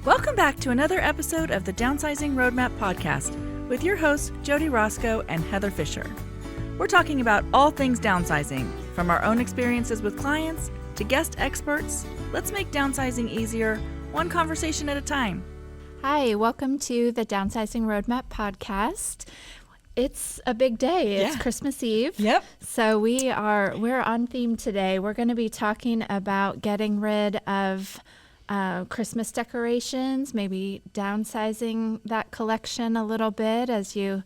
Welcome back to another episode of the Downsizing Roadmap podcast with your hosts, Jody Roscoe and Heather Fisher. We're talking about all things downsizing, from our own experiences with clients to guest experts. Let's make downsizing easier, one conversation at a time. Hi, welcome to the Downsizing Roadmap podcast. It's a big day. It's Christmas Eve. Yep. So we're on theme today. We're going to be talking about getting rid of Christmas decorations, maybe downsizing that collection a little bit as you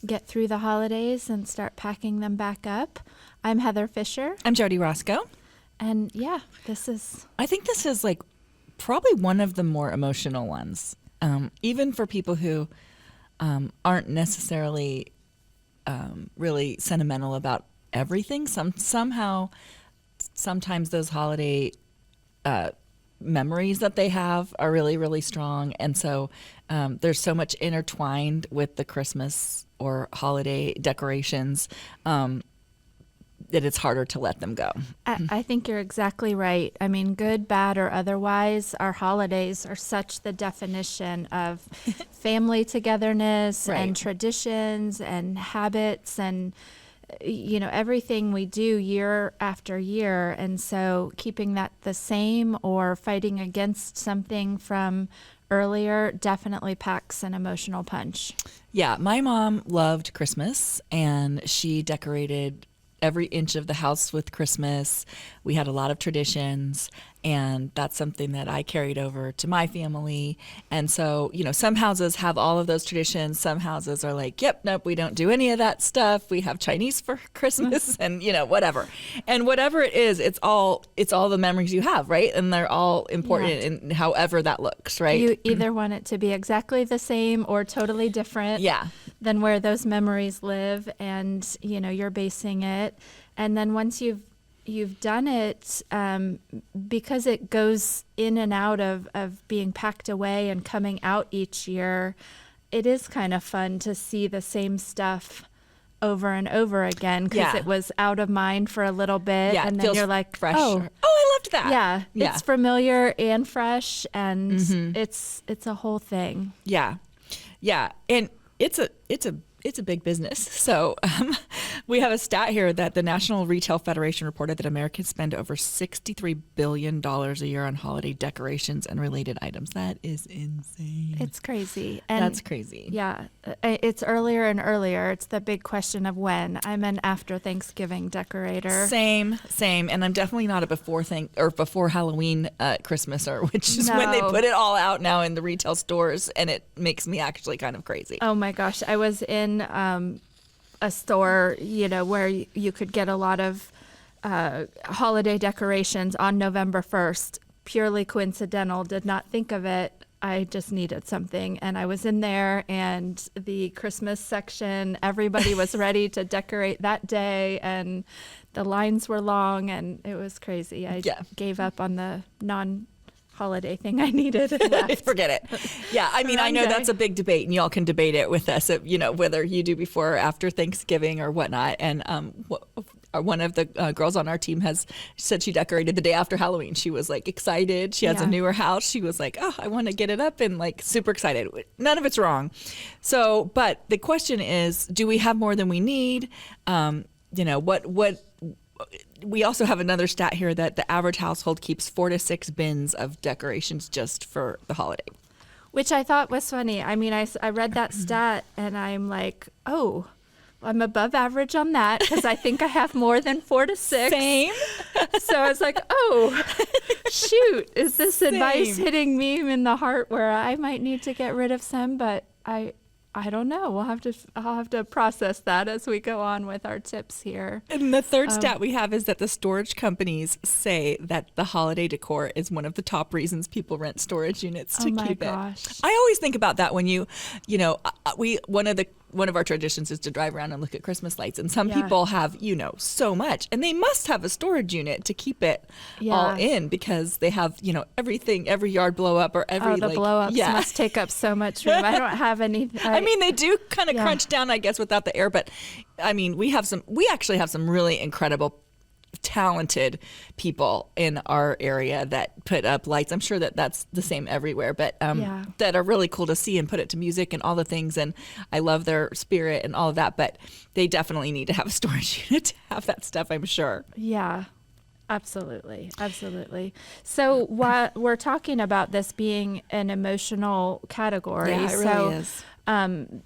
get through the holidays and start packing them back up. I'm Heather Fisher. I'm Jody Roscoe. And I think this is like probably one of the more emotional ones, even for people who aren't necessarily really sentimental about everything. Sometimes those holiday memories that they have are really, really strong. And so there's so much intertwined with the Christmas or holiday decorations that it's harder to let them go. I think you're exactly right. I mean, good, bad, or otherwise, our holidays are such the definition of family togetherness and traditions and habits and everything we do year after year. And so keeping that the same or fighting against something from earlier definitely packs an emotional punch. Yeah, my mom loved Christmas, and she decorated every inch of the house with Christmas. We had a lot of traditions, and that's something that I carried over to my family. And so, some houses have all of those traditions. Some houses are like, nope, we don't do any of that stuff. We have Chinese for Christmas and, whatever. And whatever it is, it's all the memories you have, right? And they're all important in however that looks, right? You either want it to be exactly the same or totally different than where those memories live, and, you're basing it. And then once you've done it, because it goes in and out of being packed away and coming out each year, it is kind of fun to see the same stuff over and over again because it was out of mind for a little bit, and then you're like, fresh. Oh, I loved that. It's familiar and fresh, and it's a whole thing. Yeah, and it's a big business. So we have a stat here that the National Retail Federation reported that Americans spend over $63 billion a year on holiday decorations and related items. That is insane. It's crazy. And that's crazy. Yeah. It's earlier and earlier. It's the big question of when. I'm an after Thanksgiving decorator. Same. And I'm definitely not a before Halloween Christmas, which is when they put it all out now in the retail stores, and it makes me actually kind of crazy. Oh my gosh. I was in a store, where you could get a lot of holiday decorations on November 1st. Purely coincidental, did not think of it. I just needed something. And I was in there, and the Christmas section, everybody was ready to decorate that day, and the lines were long, and it was crazy. I gave up on the holiday thing I needed. Forget it. Yeah, I mean, I know that's a big debate, and y'all can debate it with us, whether you do before or after Thanksgiving or whatnot. And one of the girls on our team said she decorated the day after Halloween. She was like excited. She has a newer house. She was like, oh, I want to get it up, and like super excited. None of it's wrong. So, but the question is, do we have more than we need? We also have another stat here that the average household keeps 4 to 6 bins of decorations just for the holiday. Which I thought was funny. I mean, I read that stat, and I'm like, oh, I'm above average on that because I think I have more than 4 to 6. Same. So I was like, oh, shoot, is this advice hitting me in the heart where I might need to get rid of some? But I don't know. I'll have to process that as we go on with our tips here. And the third stat we have is that the storage companies say that the holiday decor is one of the top reasons people rent storage units to keep it. I always think about that when one of our traditions is to drive around and look at Christmas lights, and some people have, so much, and they must have a storage unit to keep it all in because they have, everything, every yard blow up or every the blow ups must take up so much room. I don't have any. I mean, they do kind of crunch down, I guess, without the air, but I mean, we actually have some really incredible talented people in our area that put up lights. I'm sure that that's the same everywhere, but that are really cool to see and put it to music and all the things. And I love their spirit and all of that, but they definitely need to have a storage unit to have that stuff, I'm sure. Yeah. Absolutely. Absolutely. So what we're talking about this being an emotional category. Yeah, it really is.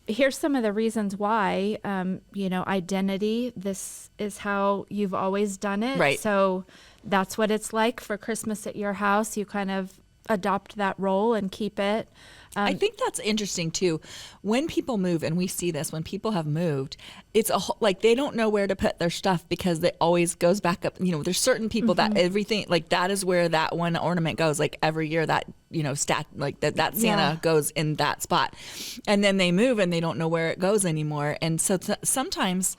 Here's some of the reasons why, identity, this is how you've always done it. Right. So that's what it's like for Christmas at your house. You kind of adopt that role and keep it. I think that's interesting too. When people move, and we see this when people have moved, it's like they don't know where to put their stuff because it always goes back up. There's certain people that everything, like that is where that one ornament goes. Like every year that that Santa goes in that spot, and then they move and they don't know where it goes anymore. And so sometimes.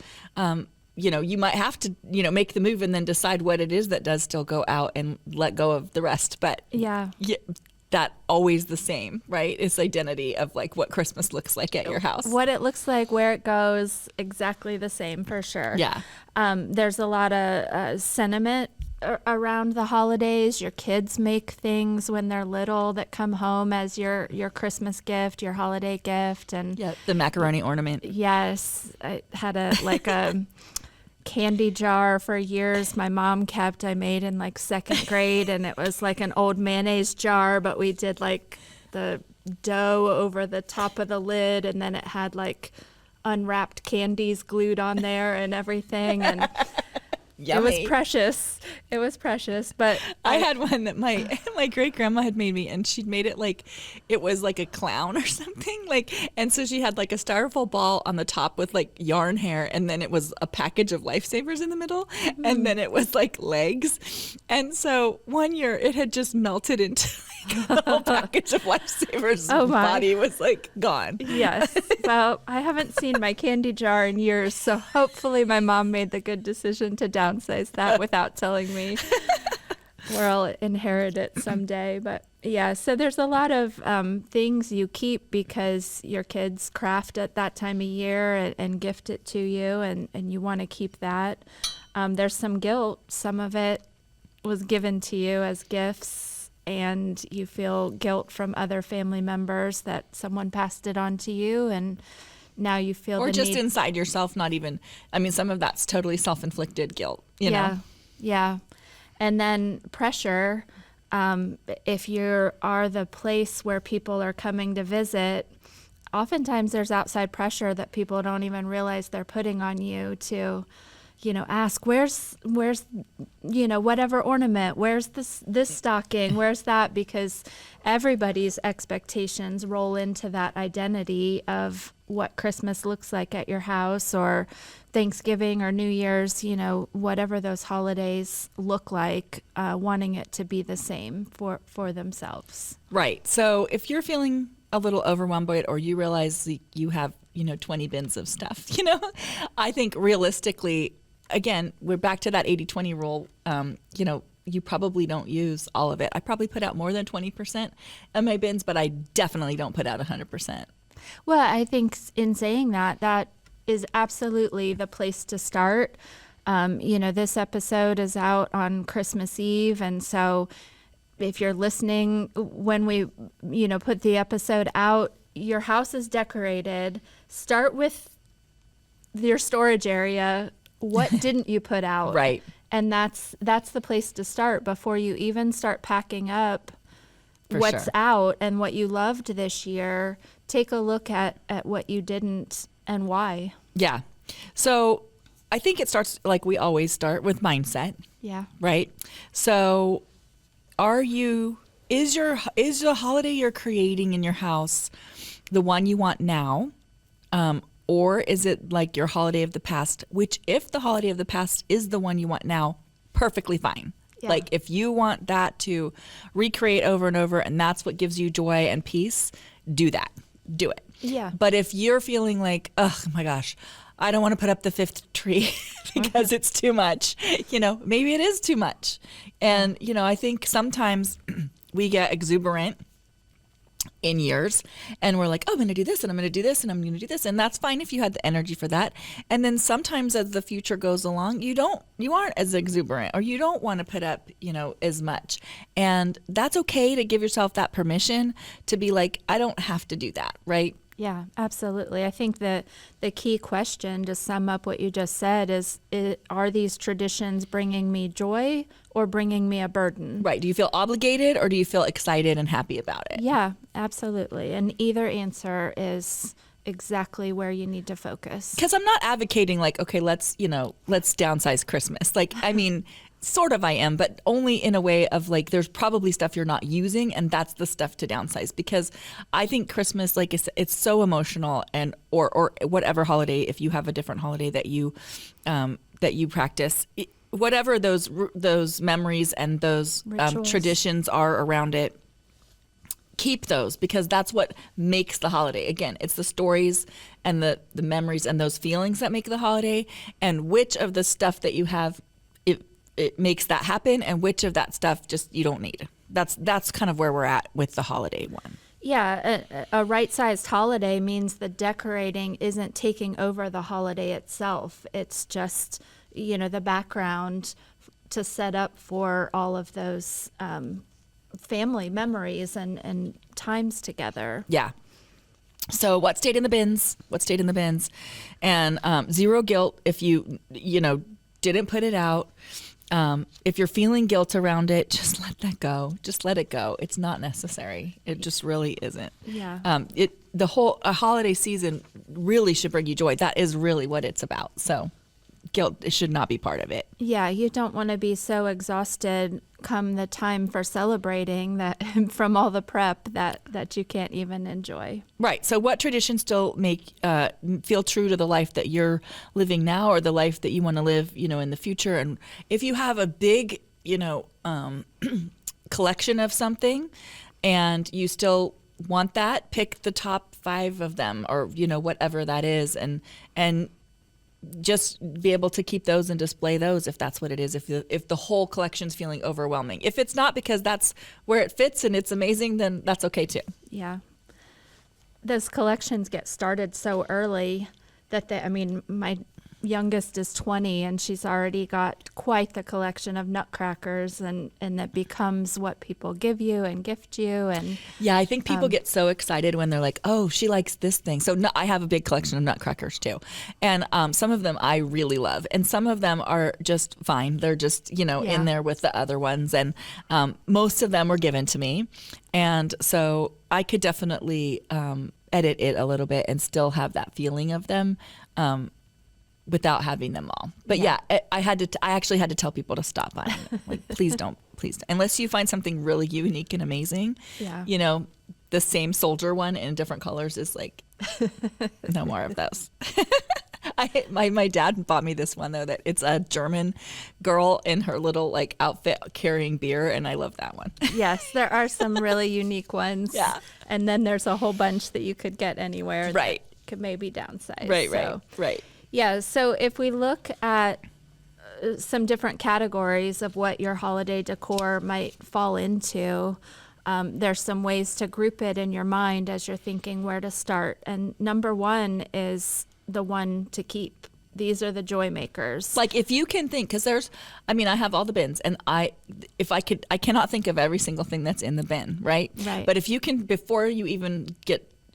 You might have to, make the move and then decide what it is that does still go out and let go of the rest. But that always the same, right? It's identity of like what Christmas looks like at your house. What it looks like, where it goes, exactly the same for sure. Yeah. There's a lot of sentiment around the holidays. Your kids make things when they're little that come home as your Christmas gift, your holiday gift. And the macaroni ornament. Yes. I had a candy jar for years my mom kept. I made in like second grade, and it was like an old mayonnaise jar, but we did like the dough over the top of the lid, and then it had like unwrapped candies glued on there and everything, and Yummy. It was precious, but I had one that my great grandma had made me, and she'd made it like it was like a clown or something, and so she had like a styrofoam ball on the top with like yarn hair, and then it was a package of Lifesavers in the middle, and then it was like legs, and so one year it had just melted into the whole package of Lifesavers. Oh my. Body was like gone. Yes. Well, I haven't seen my candy jar in years, so hopefully my mom made the good decision to downsize that without telling me. Or I'll inherit it someday. But yeah, so there's a lot of things you keep because your kids craft at that time of year and gift it to you, and you want to keep that. There's some guilt. Some of it was given to you as gifts, and you feel guilt from other family members that someone passed it on to you, and now you feel or the just need. inside yourself. Not even. I mean, some of that's totally self-inflicted guilt. You know. Yeah. And then pressure. If you are the place where people are coming to visit, oftentimes there's outside pressure that people don't even realize they're putting on you to, ask where's whatever ornament, where's this stocking, where's that, because everybody's expectations roll into that identity of what Christmas looks like at your house, or Thanksgiving or New Year's, whatever those holidays look like, wanting it to be the same for themselves. Right. So if you're feeling a little overwhelmed by it, or you realize you have 20 bins of stuff, I think realistically, again, we're back to that 80-20 rule. You probably don't use all of it. I probably put out more than 20% of my bins, but I definitely don't put out 100%. Well, I think in saying that is absolutely the place to start. This episode is out on Christmas Eve, and so if you're listening when we, put the episode out, your house is decorated. Start with your storage area. What didn't you put out? Right. And that's the place to start before you even start packing up what's sure. out and what you loved this year. Take a look at what you didn't and why. Yeah. So I think it starts like we always start with mindset. Yeah. Right. So is the holiday you're creating in your house the one you want now? Or is it like your holiday of the past, which if the holiday of the past is the one you want now, perfectly fine. Yeah. Like if you want that to recreate over and over and that's what gives you joy and peace, do that. Do it. Yeah. But if you're feeling like, oh my gosh, I don't want to put up the fifth tree because it's too much, maybe it is too much. And, I think sometimes we get exuberant in years, and we're like, oh, I'm going to do this and I'm going to do this and I'm going to do this, and that's fine if you had the energy for that. And then sometimes as the future goes along, you aren't as exuberant, or you don't want to put up, as much, and that's okay to give yourself that permission to be like, I don't have to do that, right? Yeah, absolutely. I think that the key question, to sum up what you just said, is are these traditions bringing me joy or bringing me a burden? Right. Do you feel obligated, or do you feel excited and happy about it? Yeah, absolutely. And either answer is exactly where you need to focus. Because I'm not advocating like, okay, let's downsize Christmas. Like, I mean, sort of I am, but only in a way of like, there's probably stuff you're not using, and that's the stuff to downsize. Because I think Christmas, like, it's so emotional, and or whatever holiday, if you have a different holiday that you practice, whatever those memories and those traditions are around it, keep those, because that's what makes the holiday. Again, it's the stories and the memories and those feelings that make the holiday, and which of the stuff that you have, it makes that happen, and which of that stuff just you don't need. That's kind of where we're at with the holiday one. Yeah, a right-sized holiday means the decorating isn't taking over the holiday itself. It's just, the background to set up for all of those family memories and times together. Yeah. So what stayed in the bins? And zero guilt if you didn't put it out. If you're feeling guilt around it, just let that go. Just let it go. It's not necessary. It just really isn't. Yeah. A holiday season really should bring you joy. That is really what it's about. So guilt should not be part of it. Yeah, you don't want to be so exhausted come the time for celebrating that from all the prep that you can't even enjoy. Right. So what traditions still make feel true to the life that you're living now, or the life that you want to live, in the future? And if you have a big, collection of something, and you still want that, pick the top 5 of them, or whatever that is, and just be able to keep those and display those if that's what it is. If the whole collection's feeling overwhelming, if it's not because that's where it fits and it's amazing, then that's okay too. Yeah, those collections get started so early that my youngest is 20 and she's already got quite the collection of nutcrackers, and that becomes what people give you and gift you. And yeah, I think people get so excited when they're like, oh, she likes this thing. So I have a big collection of nutcrackers too, and some of them I really love, and some of them are just fine. They're just in there with the other ones, and most of them were given to me, and so I could definitely edit it a little bit and still have that feeling of them without having them all. But yeah, I actually had to tell people to stop buying it. Like, please don't, unless you find something really unique and amazing. Yeah. The same soldier one in different colors is like, no more of those. My dad bought me this one though, that it's a German girl in her little like outfit carrying beer, and I love that one. Yes, there are some really unique ones. Yeah. And then there's a whole bunch that you could get anywhere. Right. That could maybe downsize. Right. Yeah, so if we look at some different categories of what your holiday decor might fall into, there's some ways to group it in your mind as you're thinking where to start. And number 1 is the one to keep. These are the joy makers. Like, if you can think, because I have all the bins, and I cannot think of every single thing that's in the bin, right? Right. But if you can, before you even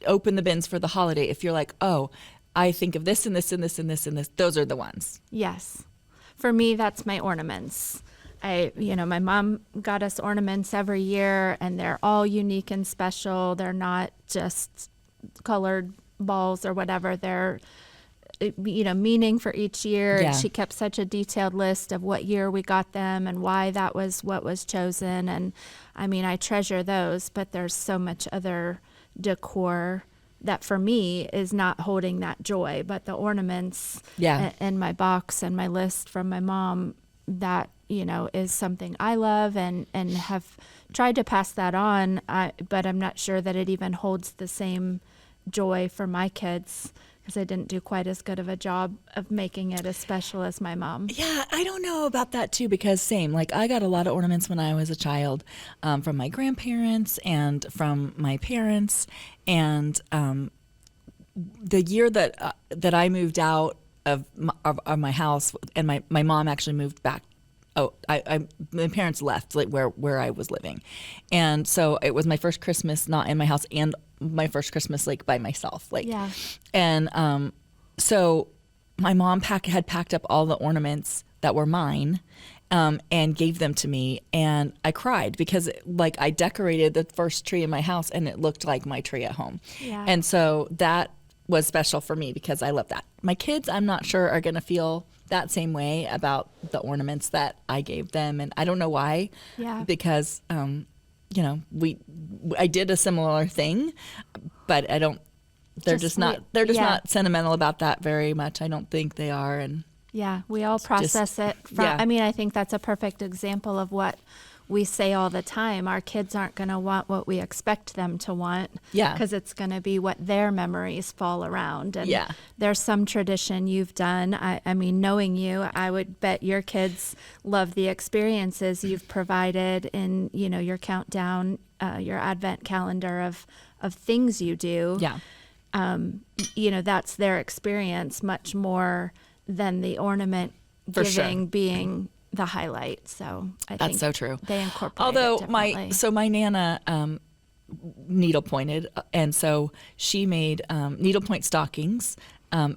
open the bins for the holiday, if you're like, oh, I think of this and this and this and this and this, those are the ones. Yes. For me, that's my ornaments. My mom got us ornaments every year, and they're all unique and special. They're not just colored balls or whatever. They're, meaning for each year. Yeah. And she kept such a detailed list of what year we got them and why that was what was chosen. And I treasure those, but there's so much other decor that for me is not holding that joy, but the ornaments and my box and my list from my mom, that, is something I love and have tried to pass that on. But I'm not sure that it even holds the same joy for my kids, because I didn't do quite as good of a job of making it as special as my mom. Yeah, I don't know about that too, because same, like I got a lot of ornaments when I was a child, from my grandparents and from my parents. And the year that I moved out of my house, and my mom actually moved back. Oh, my parents left, like where I was living, and so it was my first Christmas not in my house, and my first Christmas like by myself, like. Yeah. And so my mom had packed up all the ornaments that were mine, and gave them to me, and I cried because like I decorated the first tree in my house and it looked like my tree at home. Yeah. And so that was special for me because I love that. My kids, I'm not sure, are going to feel that same way about the ornaments that I gave them, and I don't know why. Yeah. Because I did a similar thing, but I don't. They're just not. They're just not sentimental about that very much. I don't think they are, and yeah, we all process it. I mean, I think that's a perfect example of what we say all the time. Our kids aren't going to want what we expect them to want. Yeah. Because it's going to be what their memories fall around. And yeah. There's some tradition you've done. I mean, knowing you, I would bet your kids love the experiences you've provided in, your countdown, your advent calendar of things you do. Yeah. That's their experience much more than the ornament For giving sure. being the highlight. So I That's think so true. they incorporate Although it differently. my Nana needle pointed, and so she made needlepoint stockings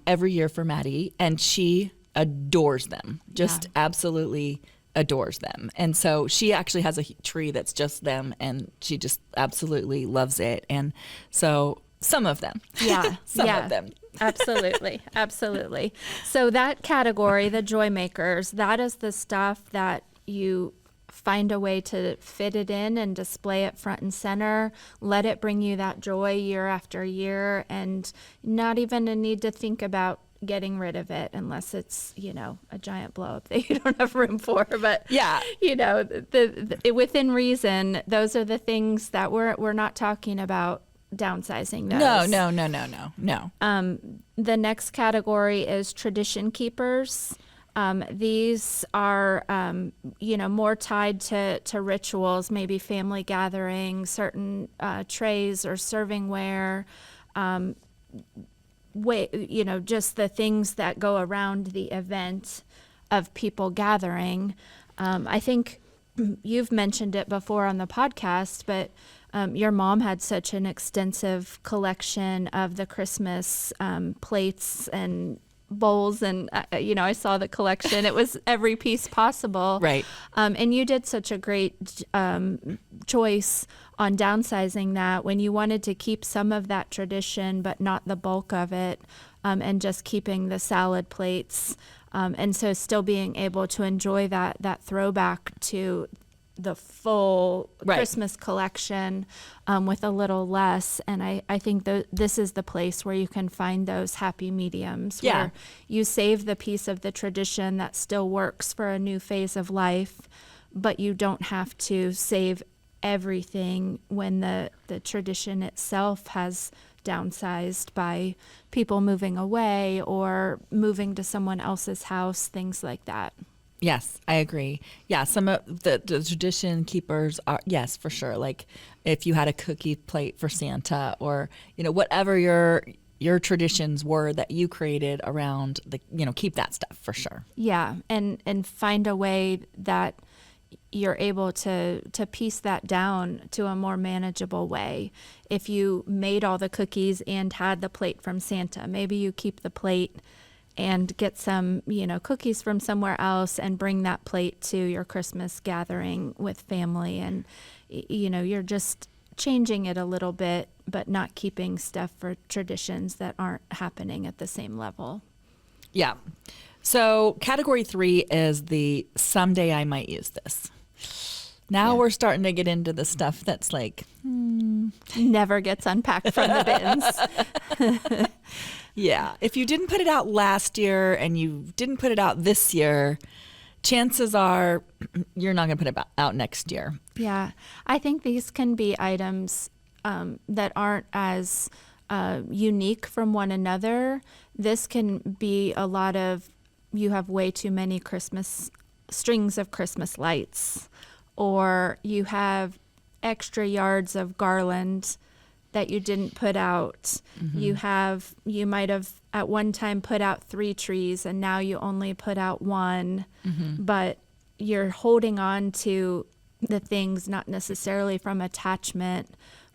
every year for Maddie, and she adores them. Just absolutely adores them. And so she actually has a tree that's just them, and she just absolutely loves it. And so some of them. Yeah. Some of them. Absolutely. Absolutely. So that category, the joy makers, that is the stuff that you find a way to fit it in and display it front and center. Let it bring you that joy year after year, and not even a need to think about getting rid of it unless it's, a giant blow up that you don't have room for. But, Yeah. the within reason, those are the things that we're not talking about downsizing those. No. The next category is tradition keepers. These are, more tied to rituals, maybe family gatherings, certain trays or servingware, just the things that go around the event of people gathering. I think you've mentioned it before on the podcast, but your mom had such an extensive collection of the Christmas plates and bowls, and I saw the collection. It was every piece possible. Right. And you did such a great choice on downsizing that when you wanted to keep some of that tradition, but not the bulk of it, and just keeping the salad plates. And so still being able to enjoy that throwback to the full Christmas collection with a little less. And I think this is the place where you can find those happy mediums where you save the piece of the tradition that still works for a new phase of life, but you don't have to save everything when the tradition itself has downsized by people moving away or moving to someone else's house, things like that. Yes, I agree. Yeah, some of the tradition keepers are, yes, for sure. Like if you had a cookie plate for Santa, or whatever your traditions were that you created around keep that stuff for sure. Yeah, and find a way that you're able to piece that down to a more manageable way. If you made all the cookies and had the plate from Santa, maybe you keep the plate and get some, cookies from somewhere else and bring that plate to your Christmas gathering with family. And, you're just changing it a little bit, but not keeping stuff for traditions that aren't happening at the same level. Yeah. So category 3 is the someday I might use this. Now we're starting to get into the stuff that's like never gets unpacked from the bins. Yeah. If you didn't put it out last year and you didn't put it out this year, chances are you're not going to put it out next year. Yeah. I think these can be items that aren't as unique from one another. This can be a lot of, you have way too many Christmas strings of Christmas lights, or you have extra yards of garland that you didn't put out. You might have at one time put out 3 trees and now you only put out 1, but you're holding on to the things not necessarily from attachment,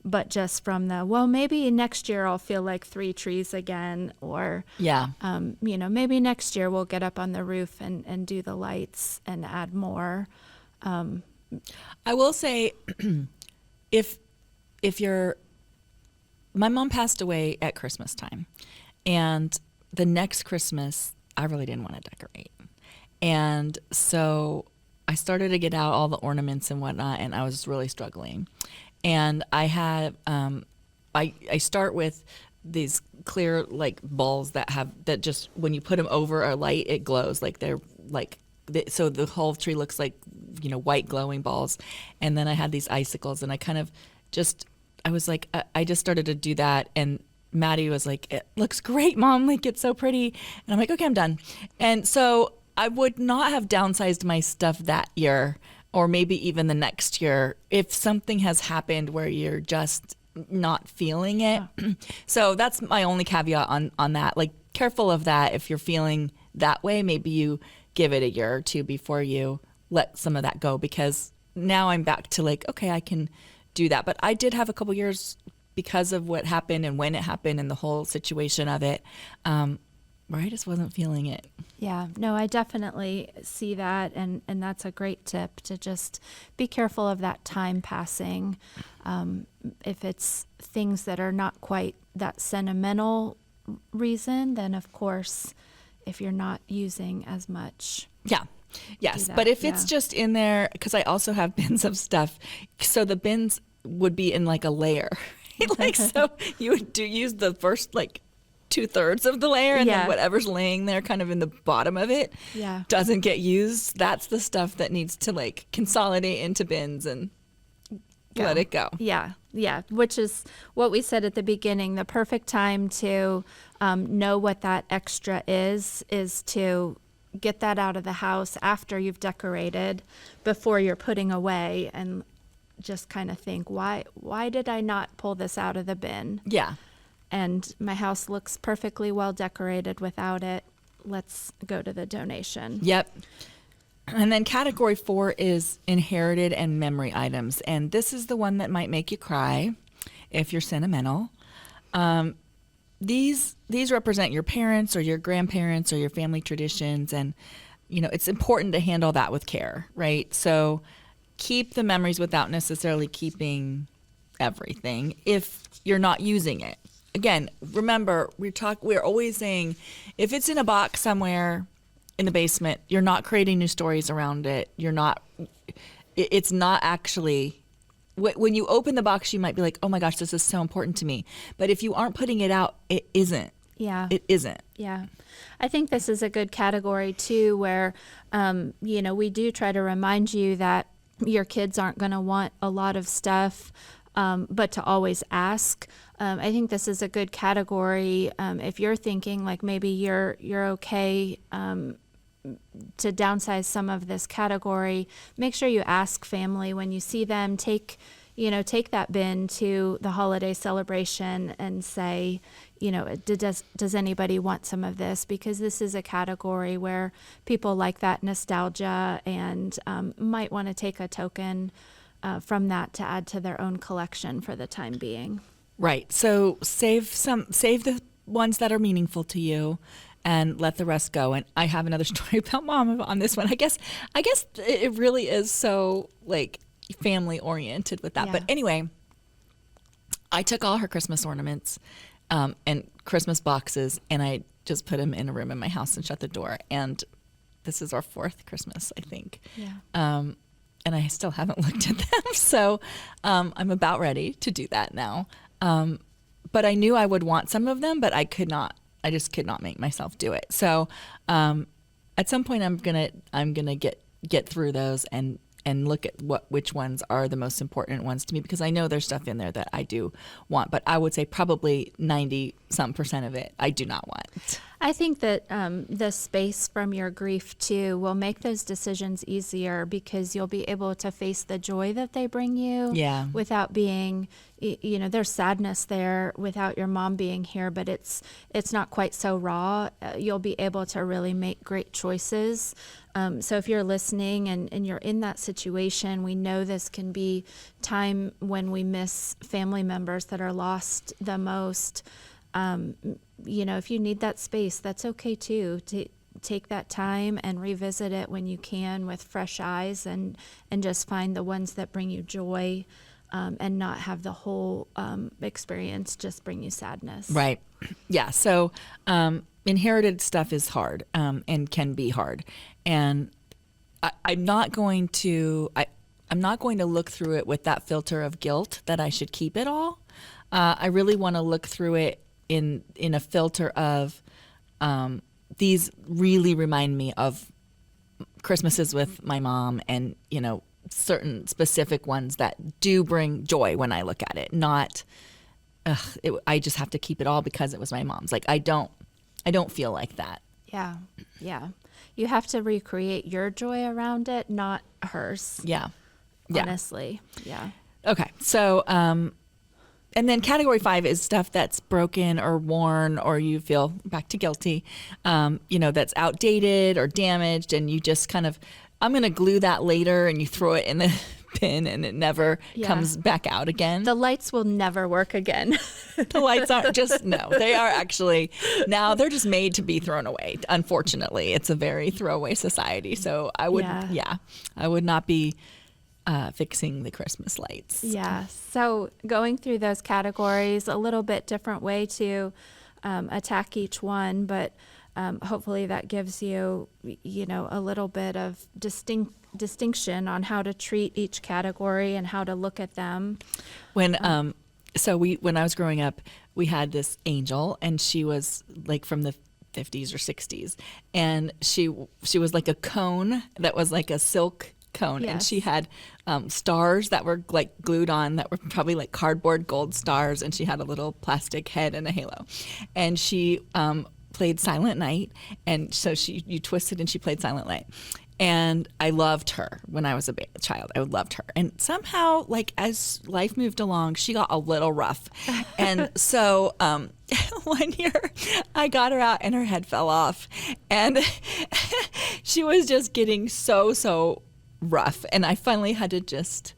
but just from the, well, maybe next year I'll feel like 3 trees again, or maybe next year we'll get up on the roof and do the lights and add more. I will say, if you're, my mom passed away at Christmas time, and the next Christmas I really didn't want to decorate, and so I started to get out all the ornaments and whatnot, and I was really struggling. And I had I start with these clear like balls that just when you put them over a light, it glows, like they're like, so the whole tree looks like, white glowing balls. And then I had these icicles, and I kind of just, I was like, I just started to do that. And Maddie was like, it looks great, Mom, like it's so pretty. And I'm like, okay, I'm done. And so I would not have downsized my stuff that year, or maybe even the next year, if something has happened where you're just not feeling it. So that's my only caveat on that. Like, careful of that. If you're feeling that way, maybe you give it a year or two before you let some of that go, because now I'm back to like, okay, I can do that. But I did have a couple years, because of what happened and when it happened and the whole situation of it, where I just wasn't feeling it. Yeah, no, I definitely see that, and that's a great tip, to just be careful of that time passing. If it's things that are not quite that sentimental reason, then of course, if you're not using as much. Yeah. Yes. But if it's just in there, because I also have bins of stuff, so the bins would be in like a layer. Like, so you would use the first like 2/3 of the layer, and then whatever's laying there kind of in the bottom of it doesn't get used. That's the stuff that needs to like consolidate into bins and let it go. Yeah. Which is what we said at the beginning. The perfect time to know what that extra is to get that out of the house after you've decorated, before you're putting away, and just kind of think, why did I not pull this out of the bin? Yeah. And my house looks perfectly well decorated without it. Let's go to the donation. Yep. And then category 4 is inherited and memory items. And this is the one that might make you cry if you're sentimental. These represent your parents or your grandparents or your family traditions. And, it's important to handle that with care, right? So keep the memories without necessarily keeping everything if you're not using it. Again, remember, we're always saying, if it's in a box somewhere in the basement, you're not creating new stories around it. It's not actually, when you open the box, you might be like, oh my gosh, this is so important to me. But if you aren't putting it out, it isn't. Yeah. It isn't. Yeah. I think this is a good category too, where, we do try to remind you that your kids aren't going to want a lot of stuff, but to always ask. I think this is a good category. If you're thinking like maybe you're okay to downsize some of this category, make sure you ask family when you see them. Take that bin to the holiday celebration and say, does anybody want some of this? Because this is a category where people like that nostalgia and might want to take a token from that to add to their own collection for the time being. Right. So save the ones that are meaningful to you, and let the rest go. And I have another story about Mom on this one. I guess it really is so like family oriented with that. Yeah. But anyway, I took all her Christmas ornaments and Christmas boxes, and I just put them in a room in my house and shut the door. And this is our 4th Christmas, I think. Yeah. And I still haven't looked at them. So I'm about ready to do that now. But I knew I would want some of them, but I just could not make myself do it. So at some point I'm gonna get through those and and look at which ones are the most important ones to me, because I know there's stuff in there that I do want, but I would say probably 90% of it I do not want. I think that the space from your grief too will make those decisions easier, because you'll be able to face the joy that they bring you. Yeah. Without being, there's sadness there without your mom being here, but it's not quite so raw. You'll be able to really make great choices. So if you're listening and you're in that situation, we know this can be time when we miss family members that are lost the most. If you need that space, that's okay too. To take that time and revisit it when you can with fresh eyes, and just find the ones that bring you joy, and not have the whole experience just bring you sadness. Right. Yeah. So inherited stuff is hard, and can be hard. And I'm not going to look through it with that filter of guilt that I should keep it all. I really want to look through it in a filter of these really remind me of Christmases with my mom, and certain specific ones that do bring joy when I look at it. Not I just have to keep it all because it was my mom's. Like I don't feel like that. Yeah. You have to recreate your joy around it, not hers. Yeah. Honestly. Yeah. Okay. So, and then category 5 is stuff that's broken or worn, or you feel back to guilty, that's outdated or damaged, and you just kind of, I'm going to glue that later, and you throw it in the bin and it never comes back out again. The lights will never work again. The lights aren't they are actually, now they're just made to be thrown away. Unfortunately, it's a very throwaway society. So I would, I would not be fixing the Christmas lights. Yeah. So going through those categories, a little bit different way to attack each one, but hopefully that gives you, a little bit of distinction on how to treat each category and how to look at them. When when I was growing up, we had this angel, and she was like from the 50s or 60s, and she was like a cone that was like a silk cone, and she had stars that were like glued on, that were probably like cardboard gold stars, and she had a little plastic head and a halo, and she played Silent Night, and so you twisted and she played Silent Night. And I loved her when I was a child. I loved her. And somehow, like, as life moved along, she got a little rough. And so one year I got her out and her head fell off. And she was just getting so rough. And I finally had to just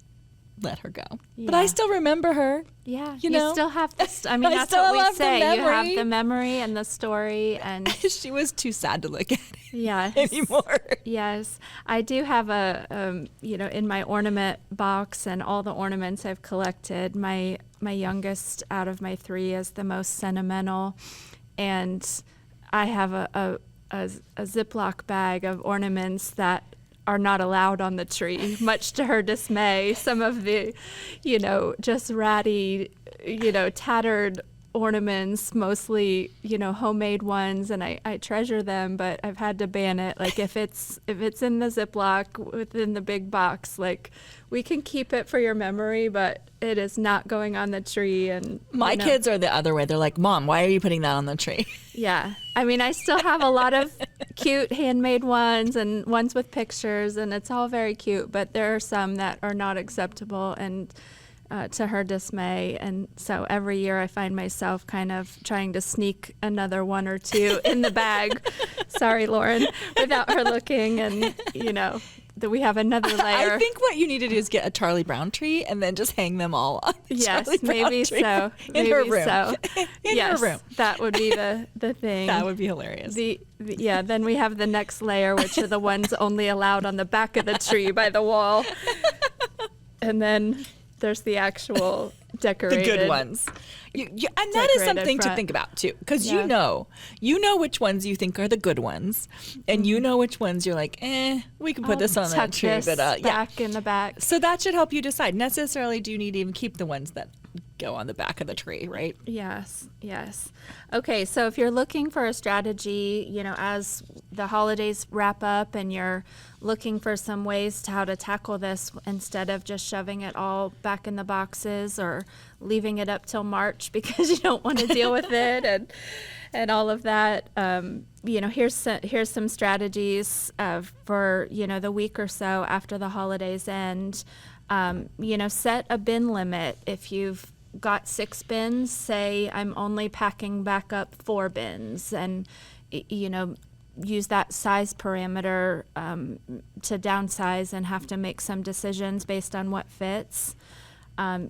let her go. Yeah. But I still remember her. Yeah. You still have this. That's what we say. You have the memory and the story. And she was too sad to look at it anymore. Yes. I do have in my ornament box and all the ornaments I've collected, my youngest out of my 3 is the most sentimental. And I have a Ziploc bag of ornaments that are not allowed on the tree, much to her dismay. Some of the, just ratty, tattered ornaments, mostly, homemade ones, and I treasure them, but I've had to ban it. Like if it's in the Ziploc within the big box, like we can keep it for your memory, but it is not going on the tree. And my kids are the other way. They're like, Mom, why are you putting that on the tree? Yeah. I mean, I still have a lot of cute handmade ones and ones with pictures, and it's all very cute, but there are some that are not acceptable, and to her dismay. And so every year I find myself kind of trying to sneak another one or two in the bag. Sorry, Lauren, without her looking. And, that we have another layer. I think what you need to do is get a Charlie Brown tree and then just hang them all on the Charlie Brown maybe tree so. In her room. So. In her room. That would be the thing. That would be hilarious. Then we have the next layer, which are the ones only allowed on the back of the tree by the wall. And then there's the actual decorated. The good ones. And that is something to think about too, because you know which ones you think are the good ones, and you know which ones you're like, we can put this on that tree, but back in the back. So that should help you decide. Necessarily, do you need to even keep the ones that go on the back of the tree, right? Yes, yes. Okay, so if you're looking for a strategy, as the holidays wrap up and you're looking for some ways to how to tackle this instead of just shoving it all back in the boxes or leaving it up till March because you don't want to deal with it and all of that, here's some strategies for the week or so after the holidays end. Set a bin limit. If you've got 6 bins, say I'm only packing back up 4 bins, and use that size parameter to downsize and have to make some decisions based on what fits.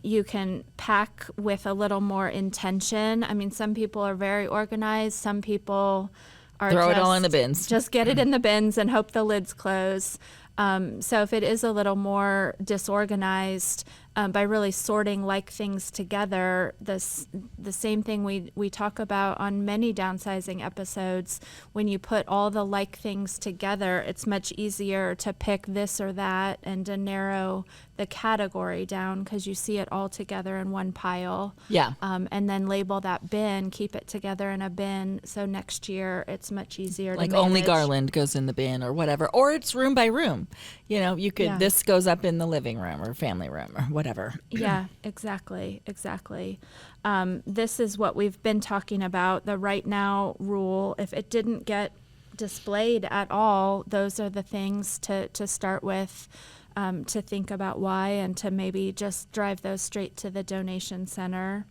You can pack with a little more intention. I mean, some people are very organized. Some people are Throw it all in the bins. Just get it in the bins and hope the lids close. So if it is a little more disorganized, by really sorting like things together, the same thing we talk about on many downsizing episodes, when you put all the like things together, it's much easier to pick this or that and to narrow the category down because you see it all together in one pile. Yeah. And then label that bin, keep it together in a bin, so next year it's much easier Like to manage. only garland goes in the bin or whatever, or it's room by room. You could, Yeah. this goes up in the living room or family room or whatever. Yeah, exactly. This is what we've been talking about, the right now rule. If it didn't get displayed at all, those are the things to start with, to think about why and to maybe just drive those straight to the donation center.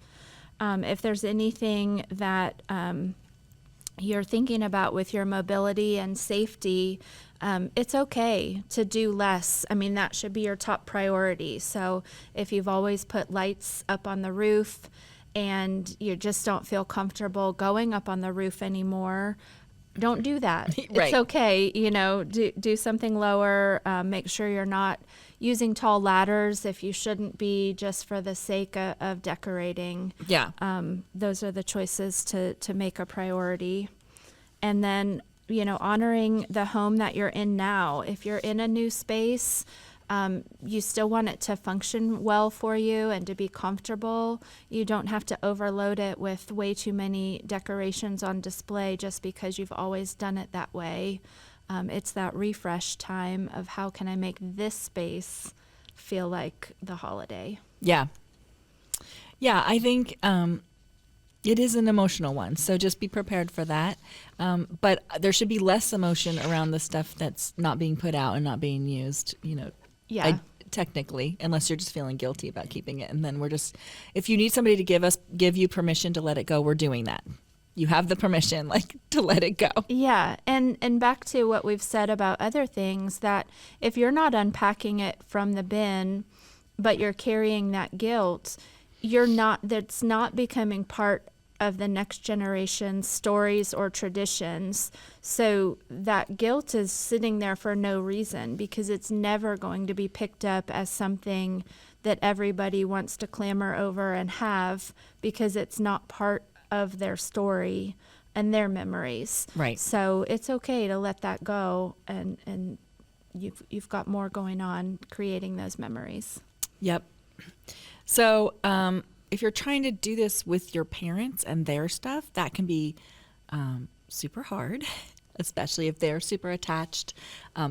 If there's anything that you're thinking about with your mobility and safety, it's okay to do less. I mean, that should be your top priority. So if you've always put lights up on the roof and you just don't feel comfortable going up on the roof anymore, don't do that. Right. It's okay, do something lower. Make sure you're not using tall ladders if you shouldn't be, just for the sake of decorating. Yeah. Those are the choices to make a priority. And then, honoring the home that you're in now. If you're in a new space, you still want it to function well for you and to be comfortable. You don't have to overload it with way too many decorations on display just because you've always done it that way. It's that refresh time of how can I make this space feel like the holiday. Yeah. Yeah, I think it is an emotional one, so just be prepared for that. But there should be less emotion around the stuff that's not being put out and not being used, Yeah. technically, unless you're just feeling guilty about keeping it. And then if you need somebody to give you permission to let it go, we're doing that. You have the permission, to let it go. Yeah, and back to what we've said about other things, that if you're not unpacking it from the bin, but you're carrying that guilt, that's not becoming part of the next generation's stories or traditions. So that guilt is sitting there for no reason, because it's never going to be picked up as something that everybody wants to clamor over and have, because it's not part of their story and their memories. Right. So it's okay to let that go, and you've got more going on creating those memories. Yep. So if you're trying to do this with your parents and their stuff, that can be super hard, especially if they're super attached.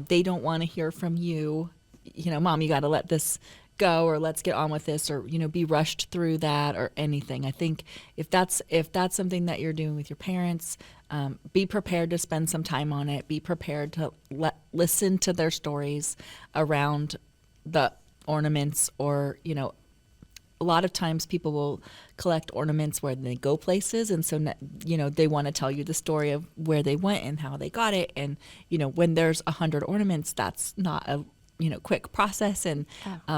They don't want to hear from you, Mom, you got to let this go, or let's get on with this, or be rushed through that, or anything. I think if that's something that you're doing with your parents, be prepared to spend some time on it. Be prepared to listen to their stories around the ornaments, or a lot of times people will collect ornaments where they go places, and so they want to tell you the story of where they went and how they got it. And when there's 100 ornaments, that's not a quick process. And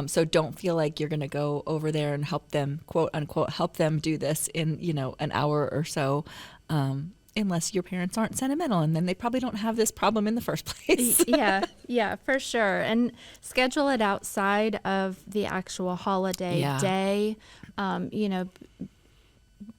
so don't feel like you're going to go over there and help them, quote unquote, help them do this in, an hour or so, unless your parents aren't sentimental, and then they probably don't have this problem in the first place. Yeah, for sure. And schedule it outside of the actual holiday day.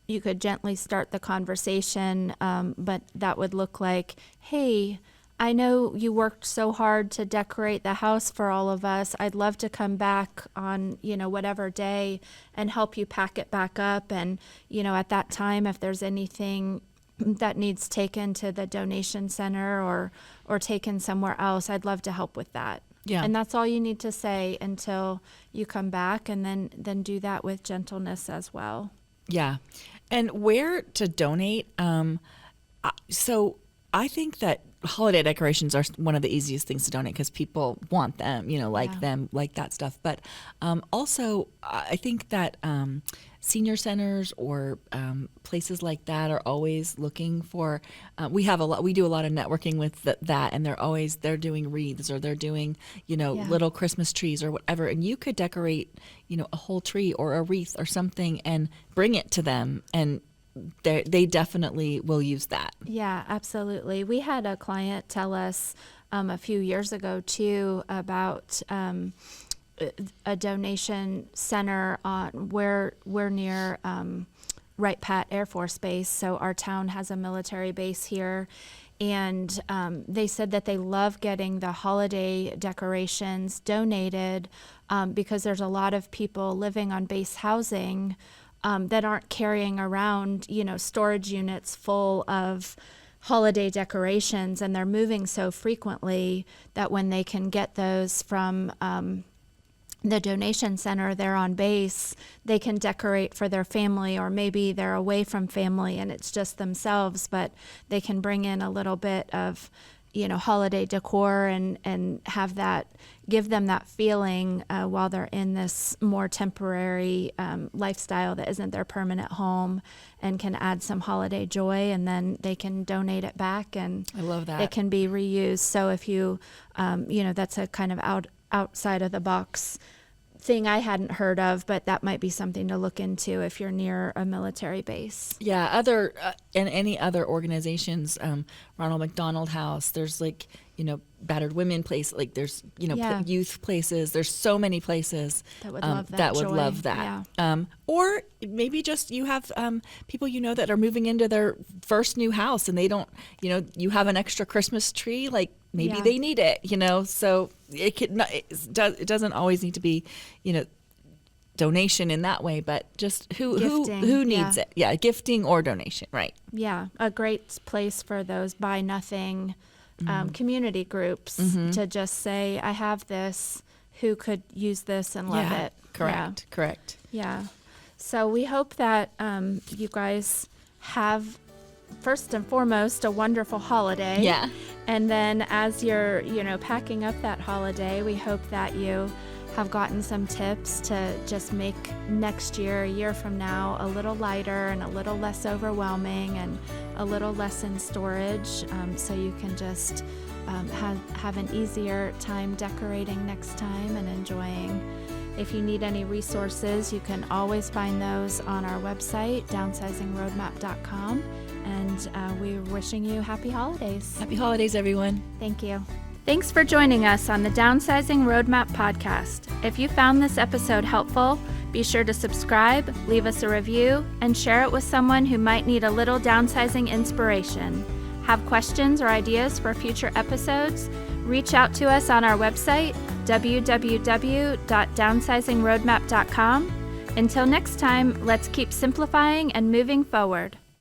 You could gently start the conversation, but that would look like, hey, I know you worked so hard to decorate the house for all of us. I'd love to come back on, whatever day and help you pack it back up. And, at that time, if there's anything that needs taken to the donation center or taken somewhere else, I'd love to help with that. Yeah. And that's all you need to say until you come back, and then do that with gentleness as well. Yeah. And where to donate? So I think that holiday decorations are one of the easiest things to donate because people want them, like that stuff. But also, I think that senior centers or places like that are always looking for. We do a lot of networking with that, and they're doing wreaths, or they're doing little Christmas trees or whatever. And you could decorate a whole tree or a wreath or something and bring it to them, and they definitely will use that. Yeah, absolutely. We had a client tell us a few years ago too about a donation center on where we're near Wright Pat Air Force Base. So our town has a military base here. And they said that they love getting the holiday decorations donated because there's a lot of people living on base housing that aren't carrying around, storage units full of holiday decorations, and they're moving so frequently that when they can get those from the donation center there on base, they can decorate for their family, or maybe they're away from family and it's just themselves, but they can bring in a little bit of holiday decor and have that, give them that feeling while they're in this more temporary lifestyle that isn't their permanent home, and can add some holiday joy, and then they can donate it back, and I love that. It can be reused. So if you, that's a kind of outside of the box thing I hadn't heard of, but that might be something to look into if you're near a military base. Yeah, and any other organizations, Ronald McDonald House, there's battered women place, there's youth places. There's so many places that would love that. That would love that. Yeah. Or maybe just you have people that are moving into their first new house, and they don't, you have an extra Christmas tree, maybe they need it, so it doesn't always need to be, donation in that way, but just who needs it. Yeah, gifting or donation, right? Yeah, a great place for those buy nothing community groups to just say, I have this, who could use this and love it. Correct. Yeah. So we hope that you guys have, first and foremost, a wonderful holiday. Yeah. And then as you're, packing up that holiday, we hope that you have gotten some tips to just make next year, a year from now, a little lighter and a little less overwhelming and a little less in storage, so you can just have an easier time decorating next time and enjoying. If you need any resources, you can always find those on our website, downsizingroadmap.com. And we're wishing you happy holidays. Happy holidays, everyone. Thank you. Thanks for joining us on the Downsizing Roadmap podcast. If you found this episode helpful, be sure to subscribe, leave us a review, and share it with someone who might need a little downsizing inspiration. Have questions or ideas for future episodes? Reach out to us on our website, www.downsizingroadmap.com. Until next time, let's keep simplifying and moving forward.